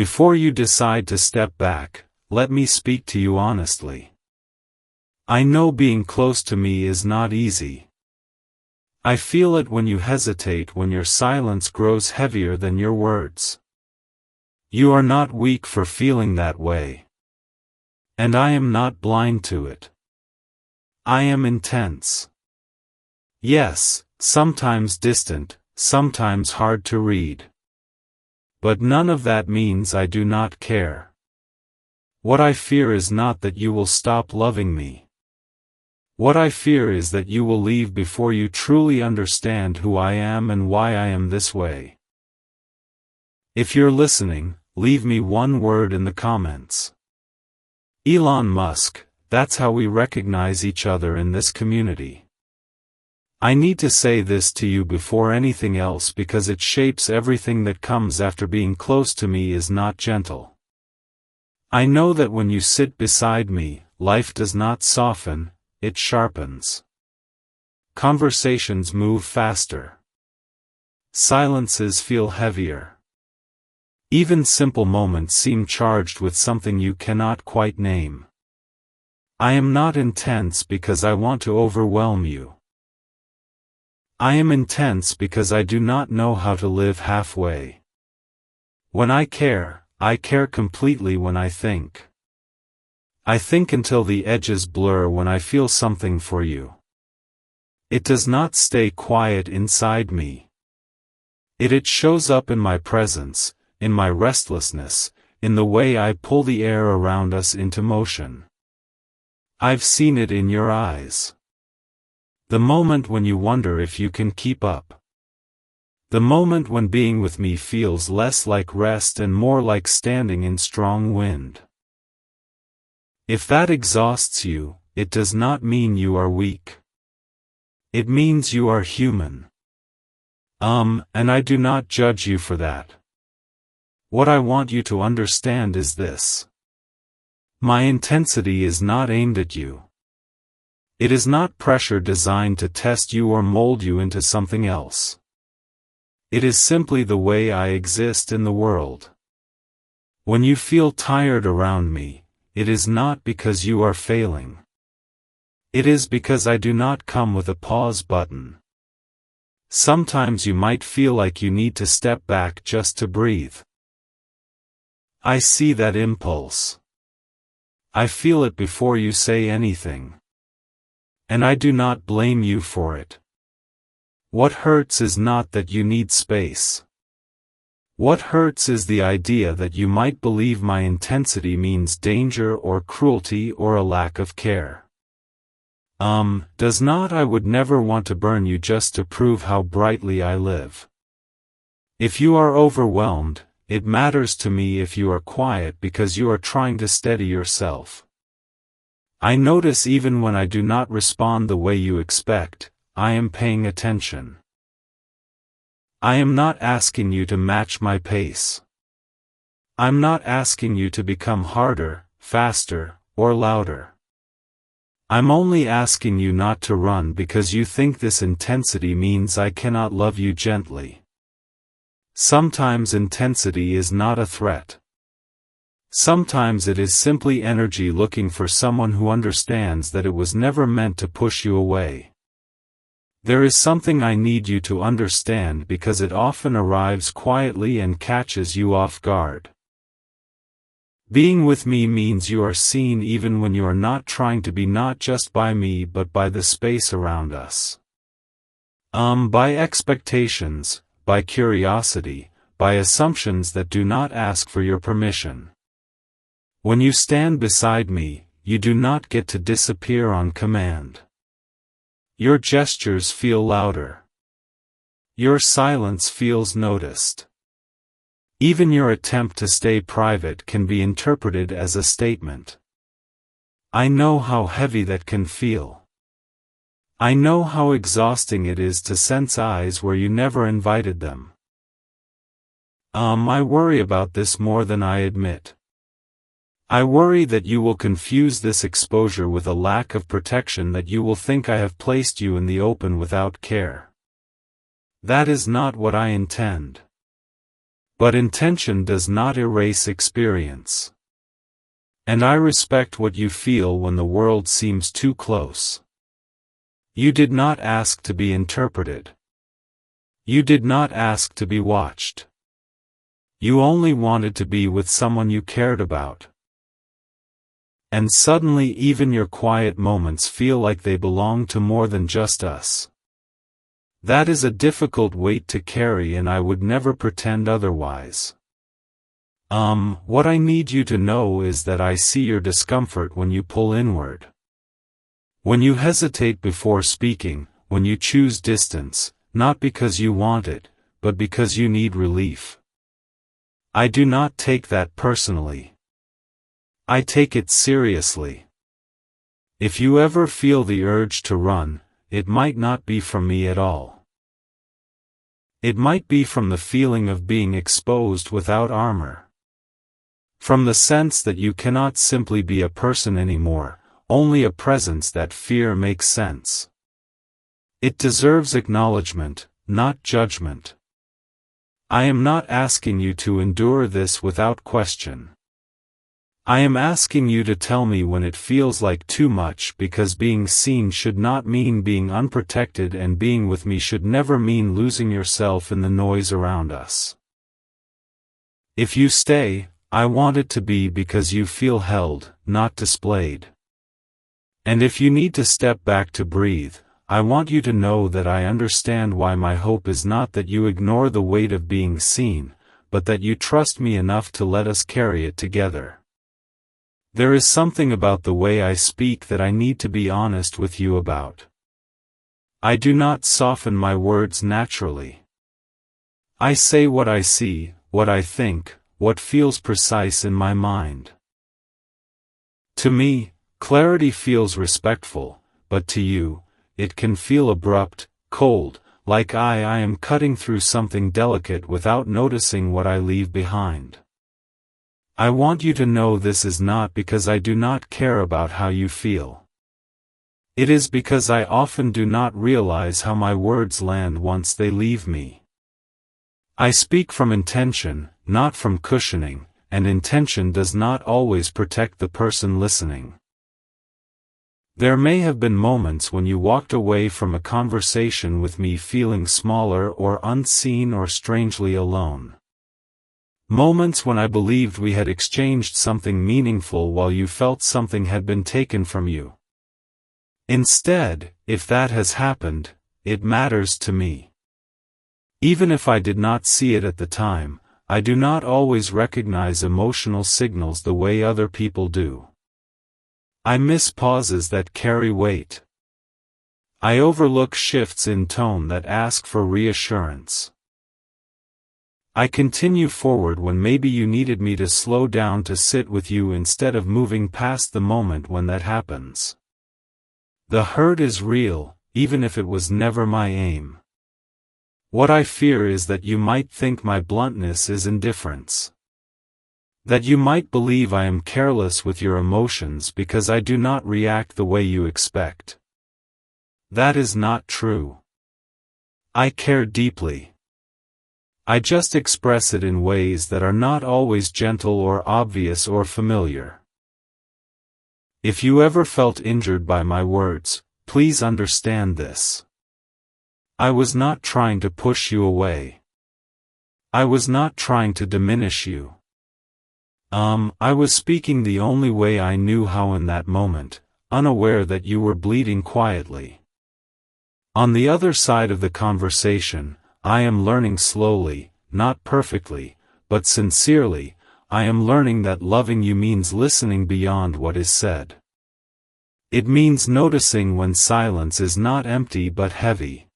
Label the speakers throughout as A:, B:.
A: Before you decide to step back, let me speak to you honestly. I know being close to me is not easy. I feel it when you hesitate, when your silence grows heavier than your words. You are not weak for feeling that way. And I am not blind to it. I am intense. Yes, sometimes distant, sometimes hard to read. But none of that means I do not care. What I fear is not that you will stop loving me. What I fear is that you will leave before you truly understand who I am and why I am this way. If you're listening, leave me one word in the comments. Elon Musk, that's how we recognize each other in this community. I need to say this to you before anything else because it shapes everything that comes after. Being close to me is not gentle. I know that when you sit beside me, life does not soften, it sharpens. Conversations move faster. Silences feel heavier. Even simple moments seem charged with something you cannot quite name. I am not intense because I want to overwhelm you. I am intense because I do not know how to live halfway. When I care completely. When I think until the edges blur. When I feel something for you, it does not stay quiet inside me. It shows up in my presence, in my restlessness, in the way I pull the air around us into motion. I've seen it in your eyes. The moment when you wonder if you can keep up. The moment when being with me feels less like rest and more like standing in strong wind. If that exhausts you, it does not mean you are weak. It means you are human. And I do not judge you for that. What I want you to understand is this. My intensity is not aimed at you. It is not pressure designed to test you or mold you into something else. It is simply the way I exist in the world. When you feel tired around me, it is not because you are failing. It is because I do not come with a pause button. Sometimes you might feel like you need to step back just to breathe. I see that impulse. I feel it before you say anything. And I do not blame you for it. What hurts is not that you need space. What hurts is the idea that you might believe my intensity means danger or cruelty or a lack of care. Does not. I would never want to burn you just to prove how brightly I live. If you are overwhelmed, it matters to me. If you are quiet because you are trying to steady yourself. I notice even when I do not respond the way you expect, I am paying attention. I am not asking you to match my pace. I'm not asking you to become harder, faster, or louder. I'm only asking you not to run because you think this intensity means I cannot love you gently. Sometimes intensity is not a threat. Sometimes it is simply energy looking for someone who understands that it was never meant to push you away. There is something I need you to understand because it often arrives quietly and catches you off guard. Being with me means you are seen even when you are not trying to be, not just by me but by the space around us. By expectations, by curiosity, by assumptions that do not ask for your permission. When you stand beside me, you do not get to disappear on command. Your gestures feel louder. Your silence feels noticed. Even your attempt to stay private can be interpreted as a statement. I know how heavy that can feel. I know how exhausting it is to sense eyes where you never invited them. I worry about this more than I admit. I worry that you will confuse this exposure with a lack of protection, that you will think I have placed you in the open without care. That is not what I intend. But intention does not erase experience. And I respect what you feel when the world seems too close. You did not ask to be interpreted. You did not ask to be watched. You only wanted to be with someone you cared about. And suddenly even your quiet moments feel like they belong to more than just us. That is a difficult weight to carry, and I would never pretend otherwise. What I need you to know is that I see your discomfort when you pull inward. When you hesitate before speaking, when you choose distance, not because you want it, but because you need relief. I do not take that personally. I take it seriously. If you ever feel the urge to run, it might not be from me at all. It might be from the feeling of being exposed without armor. From the sense that you cannot simply be a person anymore, only a presence that fear makes sense. It deserves acknowledgement, not judgment. I am not asking you to endure this without question. I am asking you to tell me when it feels like too much, because being seen should not mean being unprotected, and being with me should never mean losing yourself in the noise around us. If you stay, I want it to be because you feel held, not displayed. And if you need to step back to breathe, I want you to know that I understand why. My hope is not that you ignore the weight of being seen, but that you trust me enough to let us carry it together. There is something about the way I speak that I need to be honest with you about. I do not soften my words naturally. I say what I see, what I think, what feels precise in my mind. To me, clarity feels respectful, but to you, it can feel abrupt, cold, like I am cutting through something delicate without noticing what I leave behind. I want you to know this is not because I do not care about how you feel. It is because I often do not realize how my words land once they leave me. I speak from intention, not from cushioning, and intention does not always protect the person listening. There may have been moments when you walked away from a conversation with me feeling smaller or unseen or strangely alone. Moments when I believed we had exchanged something meaningful while you felt something had been taken from you. Instead, if that has happened, it matters to me. Even if I did not see it at the time, I do not always recognize emotional signals the way other people do. I miss pauses that carry weight. I overlook shifts in tone that ask for reassurance. I continue forward when maybe you needed me to slow down to sit with you instead of moving past the moment when that happens. The hurt is real, even if it was never my aim. What I fear is that you might think my bluntness is indifference. That you might believe I am careless with your emotions because I do not react the way you expect. That is not true. I care deeply. I just express it in ways that are not always gentle or obvious or familiar. If you ever felt injured by my words, please understand this. I was not trying to push you away. I was not trying to diminish you. I was speaking the only way I knew how in that moment, unaware that you were bleeding quietly. On the other side of the conversation, I am learning slowly, not perfectly, but sincerely. I am learning that loving you means listening beyond what is said. It means noticing when silence is not empty but heavy.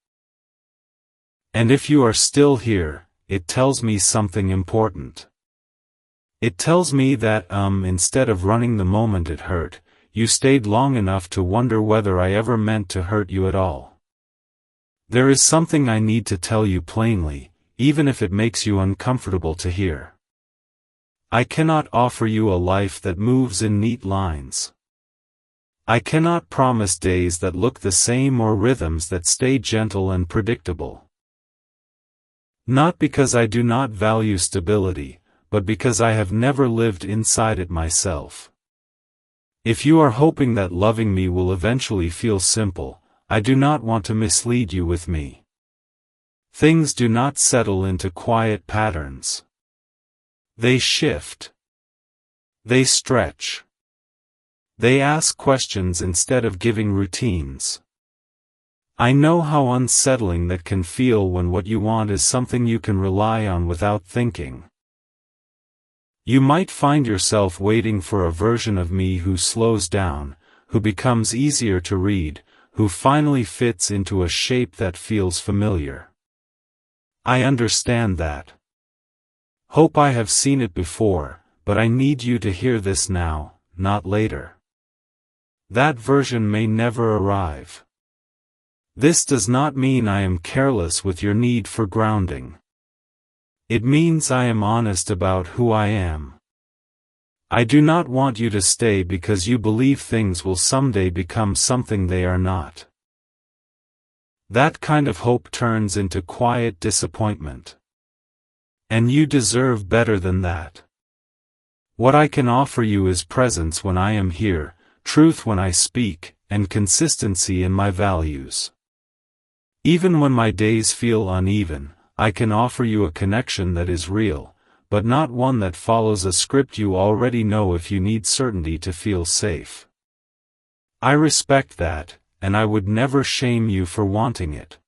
A: And if you are still here, it tells me something important. It tells me that, instead of running the moment it hurt, you stayed long enough to wonder whether I ever meant to hurt you at all. There is something I need to tell you plainly, even if it makes you uncomfortable to hear. I cannot offer you a life that moves in neat lines. I cannot promise days that look the same or rhythms that stay gentle and predictable. Not because I do not value stability, but because I have never lived inside it myself. If you are hoping that loving me will eventually feel simple, I do not want to mislead you with me. Things do not settle into quiet patterns. They shift. They stretch. They ask questions instead of giving routines. I know how unsettling that can feel when what you want is something you can rely on without thinking. You might find yourself waiting for a version of me who slows down, who becomes easier to read, who finally fits into a shape that feels familiar. I understand that. Hope I have seen it before, but I need you to hear this now, not later. That version may never arrive. This does not mean I am careless with your need for grounding. It means I am honest about who I am. I do not want you to stay because you believe things will someday become something they are not. That kind of hope turns into quiet disappointment. And you deserve better than that. What I can offer you is presence when I am here, truth when I speak, and consistency in my values. Even when my days feel uneven, I can offer you a connection that is real, but not one that follows a script you already know if you need certainty to feel safe. I respect that, and I would never shame you for wanting it.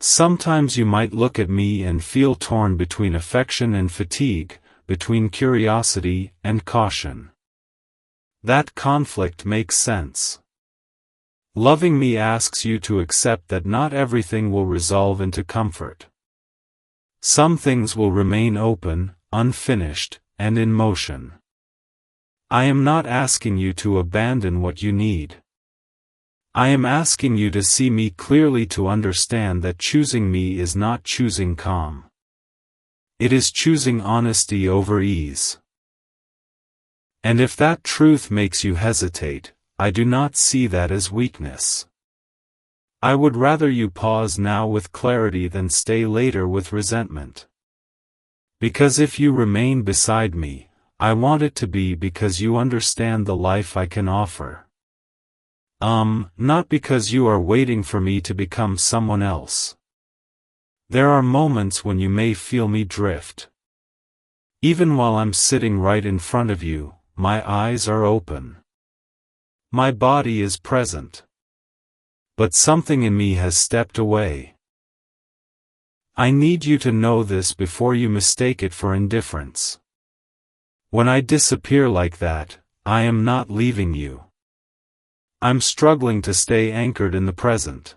A: Sometimes you might look at me and feel torn between affection and fatigue, between curiosity and caution. That conflict makes sense. Loving me asks you to accept that not everything will resolve into comfort. Some things will remain open, unfinished, and in motion. I am not asking you to abandon what you need. I am asking you to see me clearly, to understand that choosing me is not choosing calm. It is choosing honesty over ease. And if that truth makes you hesitate, I do not see that as weakness. I would rather you pause now with clarity than stay later with resentment. Because if you remain beside me, I want it to be because you understand the life I can offer. Not because you are waiting for me to become someone else. There are moments when you may feel me drift. Even while I'm sitting right in front of you, my eyes are open. My body is present. But something in me has stepped away. I need you to know this before you mistake it for indifference. When I disappear like that, I am not leaving you. I'm struggling to stay anchored in the present.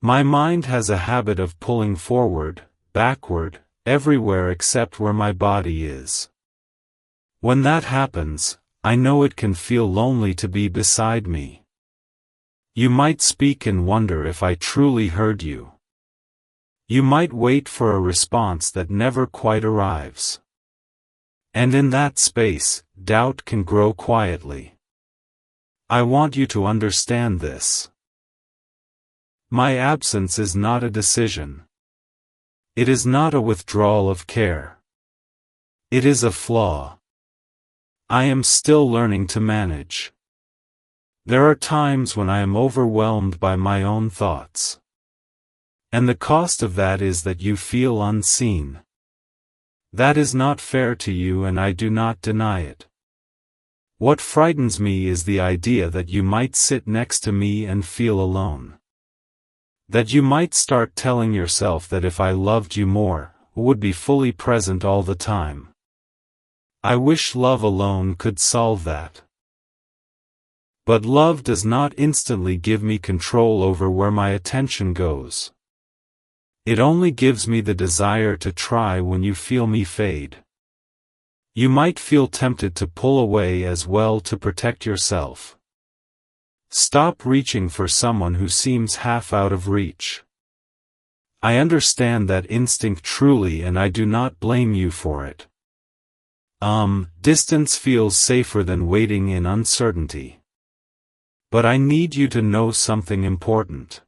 A: My mind has a habit of pulling forward, backward, everywhere except where my body is. When that happens, I know it can feel lonely to be beside me. You might speak and wonder if I truly heard you. You might wait for a response that never quite arrives. And in that space, doubt can grow quietly. I want you to understand this. My absence is not a decision. It is not a withdrawal of care. It is a flaw. I am still learning to manage. There are times when I am overwhelmed by my own thoughts. And the cost of that is that you feel unseen. That is not fair to you, and I do not deny it. What frightens me is the idea that you might sit next to me and feel alone. That you might start telling yourself that if I loved you more, would be fully present all the time. I wish love alone could solve that. But love does not instantly give me control over where my attention goes. It only gives me the desire to try when you feel me fade. You might feel tempted to pull away as well to protect yourself. Stop reaching for someone who seems half out of reach. I understand that instinct truly, and I do not blame you for it. Distance feels safer than waiting in uncertainty. But I need you to know something important.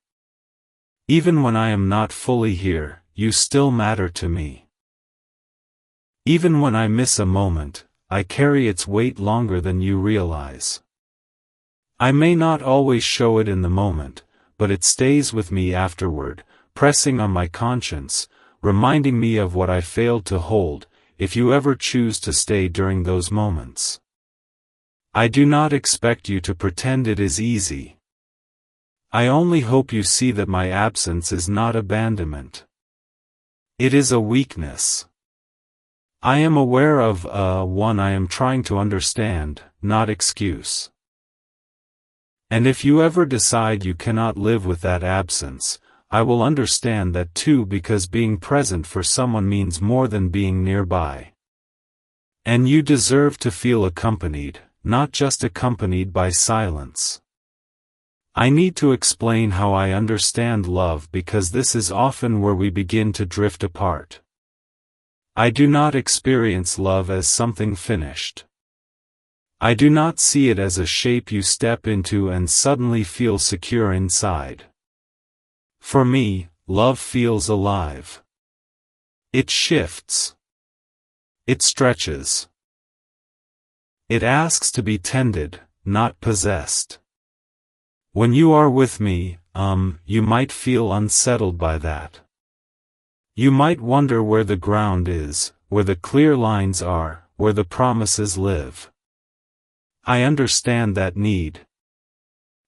A: Even when I am not fully here, you still matter to me. Even when I miss a moment, I carry its weight longer than you realize. I may not always show it in the moment, but it stays with me afterward, pressing on my conscience, reminding me of what I failed to hold, if you ever choose to stay during those moments. I do not expect you to pretend it is easy. I only hope you see that my absence is not abandonment. It is a weakness. I am aware of one I am trying to understand, not excuse. And if you ever decide you cannot live with that absence, I will understand that too, because being present for someone means more than being nearby. And you deserve to feel accompanied, not just accompanied by silence. I need to explain how I understand love because this is often where we begin to drift apart. I do not experience love as something finished. I do not see it as a shape you step into and suddenly feel secure inside. For me, love feels alive. It shifts. It stretches. It asks to be tended, not possessed. When you are with me, you might feel unsettled by that. You might wonder where the ground is, where the clear lines are, where the promises live. I understand that need.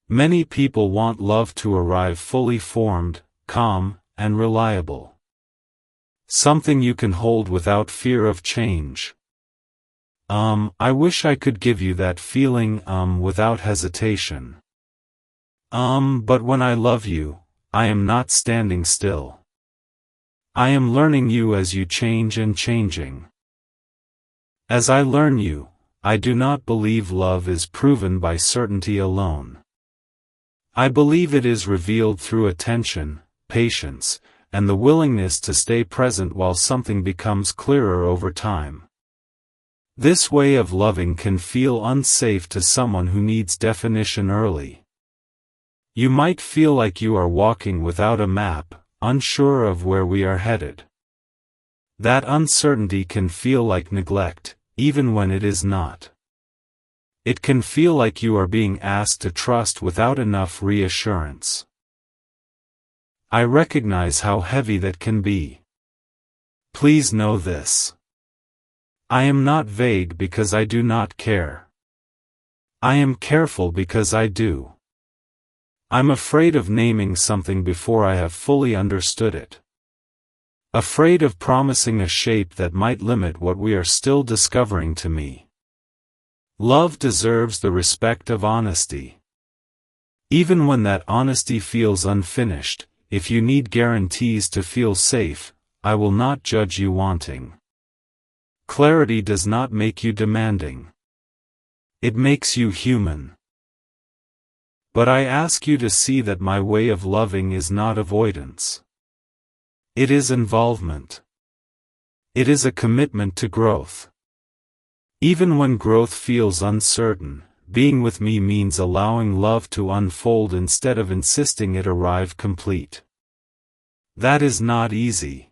A: Many people want love to arrive fully formed, calm, and reliable. Something you can hold without fear of change. I wish I could give you that feeling, without hesitation. But when I love you, I am not standing still. I am learning you as you change and changing. As I learn you, I do not believe love is proven by certainty alone. I believe it is revealed through attention, patience, and the willingness to stay present while something becomes clearer over time. This way of loving can feel unsafe to someone who needs definition early. You might feel like you are walking without a map, unsure of where we are headed. That uncertainty can feel like neglect, even when it is not. It can feel like you are being asked to trust without enough reassurance. I recognize how heavy that can be. Please know this. I am not vague because I do not care. I am careful because I do. I'm afraid of naming something before I have fully understood it. Afraid of promising a shape that might limit what we are still discovering to me. Love deserves the respect of honesty. Even when that honesty feels unfinished, if you need guarantees to feel safe, I will not judge you wanting. Clarity does not make you demanding. It makes you human. But I ask you to see that my way of loving is not avoidance. It is involvement. It is a commitment to growth. Even when growth feels uncertain, being with me means allowing love to unfold instead of insisting it arrive complete. That is not easy.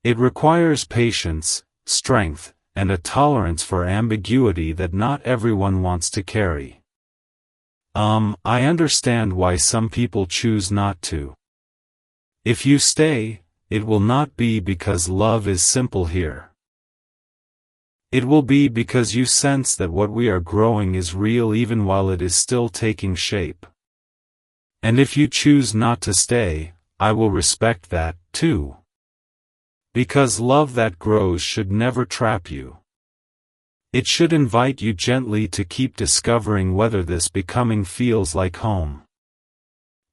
A: It requires patience, strength, and a tolerance for ambiguity that not everyone wants to carry. I understand why some people choose not to. If you stay, it will not be because love is simple here. It will be because you sense that what we are growing is real even while it is still taking shape. And if you choose not to stay, I will respect that, too. Because love that grows should never trap you. It should invite you gently to keep discovering whether this becoming feels like home.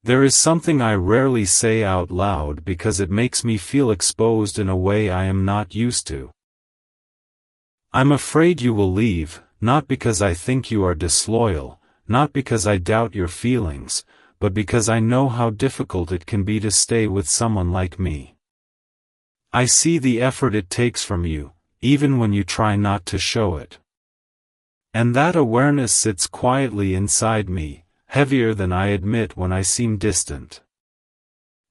A: There is something I rarely say out loud because it makes me feel exposed in a way I am not used to. I'm afraid you will leave, not because I think you are disloyal, not because I doubt your feelings, but because I know how difficult it can be to stay with someone like me. I see the effort it takes from you, even when you try not to show it. And that awareness sits quietly inside me, heavier than I admit when I seem distant.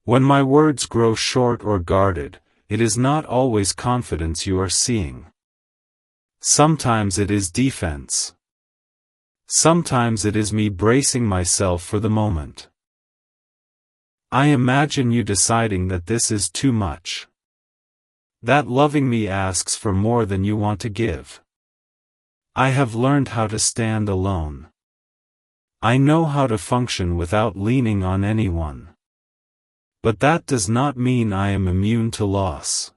A: When my words grow short or guarded, it is not always confidence you are seeing. Sometimes it is defense. Sometimes it is me bracing myself for the moment. I imagine you deciding that this is too much. That loving me asks for more than you want to give. I have learned how to stand alone. I know how to function without leaning on anyone. But that does not mean I am immune to loss.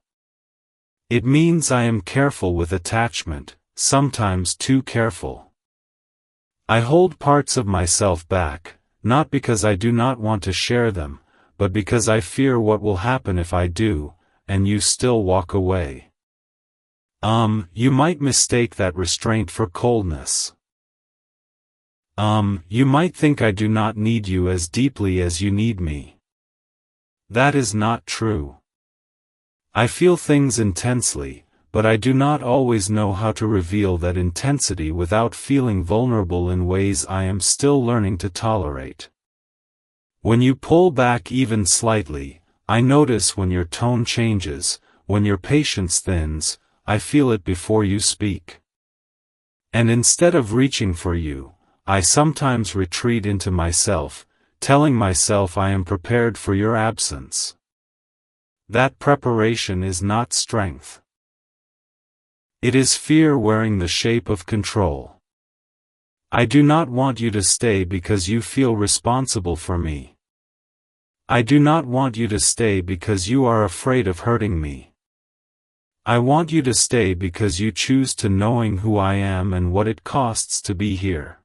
A: It means I am careful with attachment, sometimes too careful. I hold parts of myself back, not because I do not want to share them, but because I fear what will happen if I do, and you still walk away. You might mistake that restraint for coldness. You might think I do not need you as deeply as you need me. That is not true. I feel things intensely, but I do not always know how to reveal that intensity without feeling vulnerable in ways I am still learning to tolerate. When you pull back even slightly, I notice when your tone changes, when your patience thins, I feel it before you speak. And instead of reaching for you, I sometimes retreat into myself, telling myself I am prepared for your absence. That preparation is not strength. It is fear wearing the shape of control. I do not want you to stay because you feel responsible for me. I do not want you to stay because you are afraid of hurting me. I want you to stay because you choose to knowing who I am and what it costs to be here.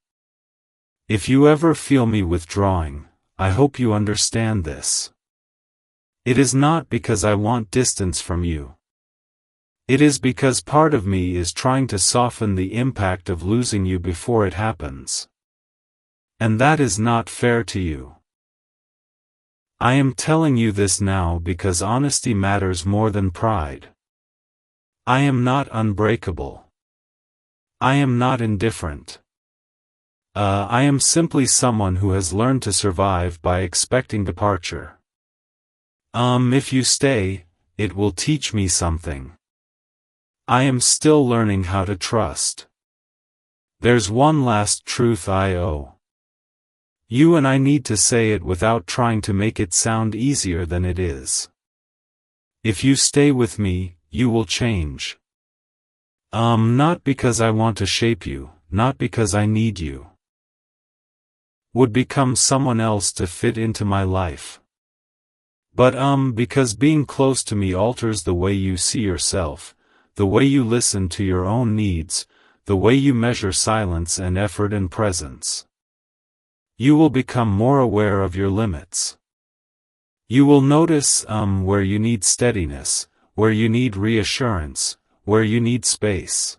A: If you ever feel me withdrawing, I hope you understand this. It is not because I want distance from you. It is because part of me is trying to soften the impact of losing you before it happens. And that is not fair to you. I am telling you this now because honesty matters more than pride. I am not unbreakable. I am not indifferent. I am simply someone who has learned to survive by expecting departure. If you stay, it will teach me something. I am still learning how to trust. There's one last truth I owe. You and I need to say it without trying to make it sound easier than it is. If you stay with me, you will change. Not because I want to shape you, not because I need you. Would become someone else to fit into my life. But because being close to me alters the way you see yourself, the way you listen to your own needs, the way you measure silence and effort and presence. You will become more aware of your limits. You will notice where you need steadiness, where you need reassurance, where you need space.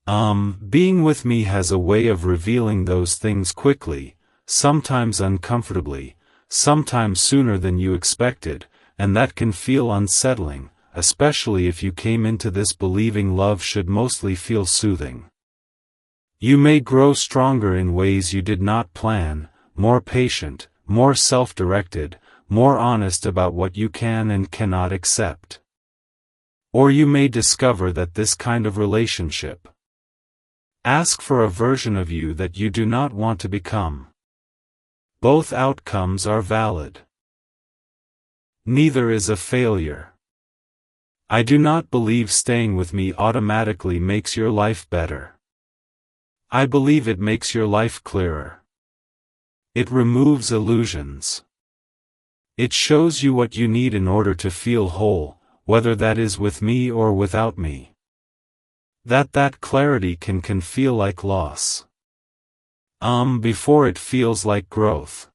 A: Being with me has a way of revealing those things quickly, sometimes uncomfortably, sometimes sooner than you expected, and that can feel unsettling, especially if you came into this believing love should mostly feel soothing. You may grow stronger in ways you did not plan, more patient, more self-directed, more honest about what you can and cannot accept. Or you may discover that this kind of relationship asks for a version of you that you do not want to become. Both outcomes are valid. Neither is a failure. I do not believe staying with me automatically makes your life better. I believe it makes your life clearer. It removes illusions. It shows you what you need in order to feel whole, whether that is with me or without me. That clarity can feel like loss. Before it feels like growth.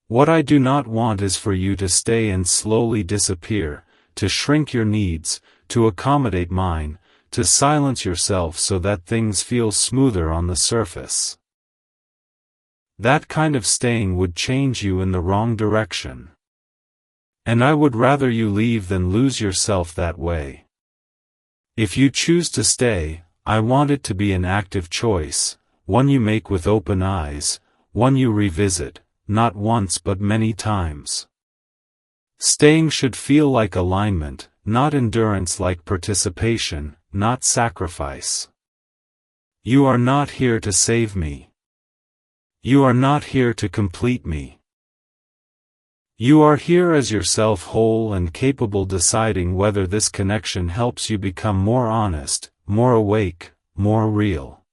A: What I do not want is for you to stay and slowly disappear, to shrink your needs, to accommodate mine, to silence yourself so that things feel smoother on the surface. That kind of staying would change you in the wrong direction. And I would rather you leave than lose yourself that way. If you choose to stay, I want it to be an active choice, one you make with open eyes, one you revisit, not once but many times. Staying should feel like alignment, not endurance, like participation, not sacrifice. You are not here to save me. You are not here to complete me. You are here as yourself, whole and capable, deciding whether this connection helps you become more honest, more awake, more real.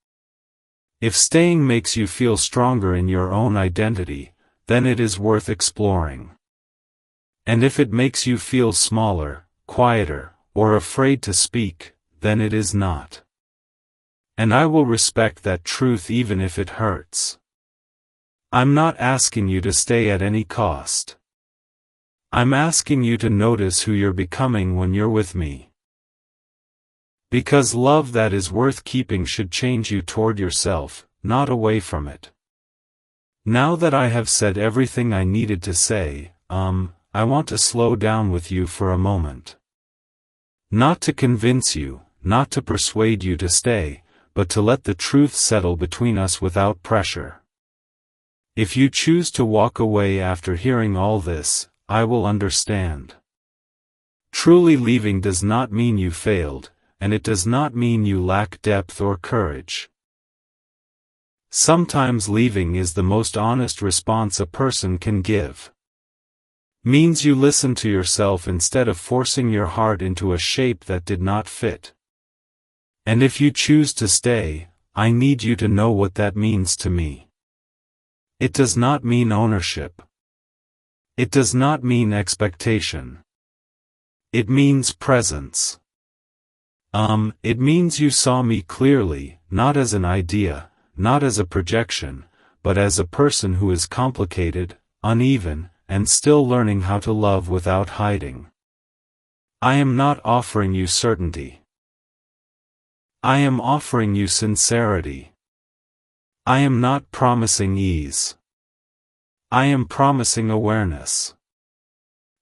A: If staying makes you feel stronger in your own identity, then it is worth exploring. And if it makes you feel smaller, quieter, or afraid to speak, then it is not. And I will respect that truth even if it hurts. I'm not asking you to stay at any cost. I'm asking you to notice who you're becoming when you're with me. Because love that is worth keeping should change you toward yourself, not away from it. Now that I have said everything I needed to say, I want to slow down with you for a moment. Not to convince you, not to persuade you to stay, but to let the truth settle between us without pressure. If you choose to walk away after hearing all this, I will understand. Truly leaving does not mean you failed, and it does not mean you lack depth or courage. Sometimes leaving is the most honest response a person can give. Means you listen to yourself instead of forcing your heart into a shape that did not fit. And if you choose to stay, I need you to know what that means to me. It does not mean ownership. It does not mean expectation. It means presence. It means you saw me clearly, not as an idea, not as a projection, but as a person who is complicated, uneven, and still learning how to love without hiding. I am not offering you certainty. I am offering you sincerity. I am not promising ease. I am promising awareness.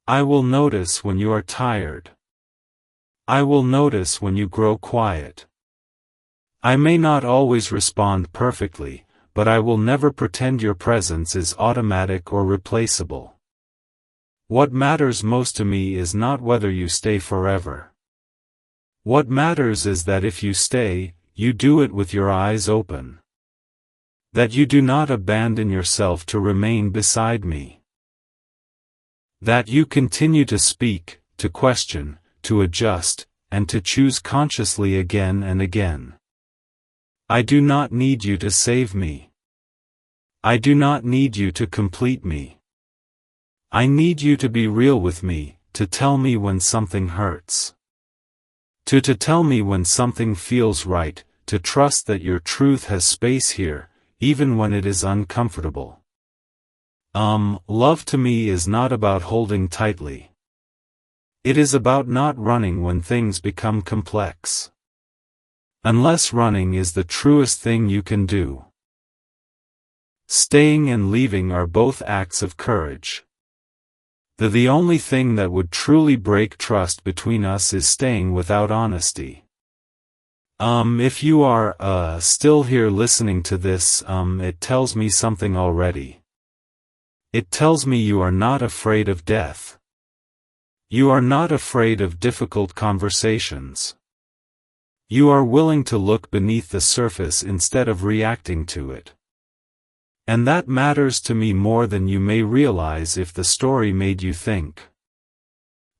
A: I will notice when you are tired. I will notice when you grow quiet. I may not always respond perfectly, but I will never pretend your presence is automatic or replaceable. What matters most to me is not whether you stay forever. What matters is that if you stay, you do it with your eyes open. That you do not abandon yourself to remain beside me. That you continue to speak, to question, to adjust, and to choose consciously again and again. I do not need you to save me. I do not need you to complete me. I need you to be real with me, to tell me when something hurts. To tell me when something feels right, to trust that your truth has space here, even when it is uncomfortable. Love to me is not about holding tightly. It is about not running when things become complex. Unless running is the truest thing you can do. Staying and leaving are both acts of courage. The only thing that would truly break trust between us is staying without honesty. If you are, still here listening to this, it tells me something already. It tells me you are not afraid of death. You are not afraid of difficult conversations. You are willing to look beneath the surface instead of reacting to it. And that matters to me more than you may realize if the story made you think.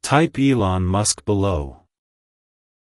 A: Type Elon Musk below.